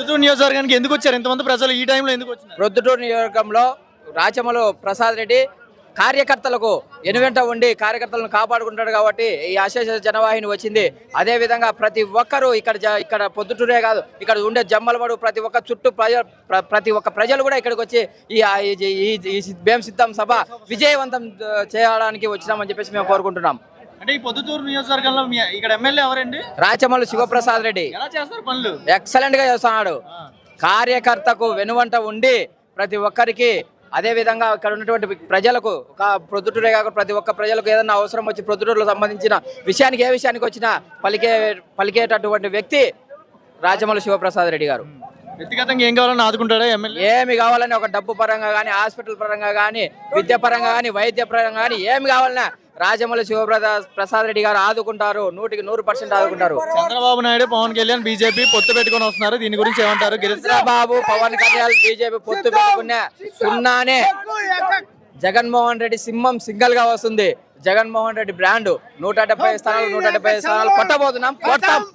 పొద్దుటూరు నియోజకవర్గానికి ఎందుకు వచ్చారు ఇంతమంది ప్రజలు ఈ టైంలో ఎందుకు వచ్చినారు? ప్రొద్దుటూరు నియోజకవర్గంలో రాచమల్లు ప్రసాద్ రెడ్డి కార్యకర్తలకు ఎనువెంట ఉండి కార్యకర్తలను కాపాడుకుంటాడు కాబట్టి ఈ అశేష జనవాహిని వచ్చింది. అదే విధంగా ప్రతి ఒక్కరూ ఇక్కడ పొద్దుటూరే కాదు, ఇక్కడ ఉండే జమ్మలమడు ప్రతి ఒక్క చుట్టూ ప్రతి ఒక్క ప్రజలు కూడా ఇక్కడికి వచ్చి ఈ భీమ్ సిద్ధం సభ విజయవంతం చేయడానికి వచ్చినామని చెప్పేసి మేము కోరుకుంటున్నాం. అంటే ఈ పొద్దుటూరు నియోజకవర్గంలో ఇక్కడ ఎమ్మెల్యే ఎవరండి? రాచమల్లు శివప్రసాద్ రెడ్డి ఎలా చేస్తారు పనులు? ఎక్సలెంట్ గా చేస్తున్నాడు. కార్యకర్తకు వెనువంట ఉండి ప్రతి ఒక్కరికి, అదే విధంగా ఇక్కడ ఉన్నటువంటి ప్రజలకు, ప్రొద్దుటూరే కాకుండా ప్రతి ఒక్క ప్రజలకు ఏదైనా అవసరం వచ్చి ప్రొద్దుటూరులో సంబంధించిన విషయానికి ఏ విషయానికి వచ్చినా పలికేటటువంటి వ్యక్తి రాచమల్లు శివప్రసాద్ రెడ్డి గారు. వ్యక్తిగతంగా ఏం కావాలని ఆదుకుంటాడా ఎమ్మెల్యే? ఏమి కావాలని ఒక డబ్బు పరంగా కానీ, హాస్పిటల్ పరంగా కానీ, విద్య పరంగా కానీ, వైద్య పరంగా కానీ ఏమి కావాలన్నా రాజమల్లి శివప్రసాద్ రెడ్డి గారు ఆదుకుంటారు. 100% ఆదుకుంటారు. చంద్రబాబు నాయుడు, పవన్ కళ్యాణ్ బీజేపీ పొత్తు పెట్టుకుని వస్తున్నారు. దీని గురించి ఏమంటారు? చంద్రబాబు, పవన్ కళ్యాణ్ బీజేపీ పొత్తు పెట్టుకునే సున్నానే. జగన్మోహన్ రెడ్డి సింహం సింగల్ గా వస్తుంది. జగన్మోహన్ రెడ్డి బ్రాండ్ 170 స్థానాలు కొట్టబోతున్నాం.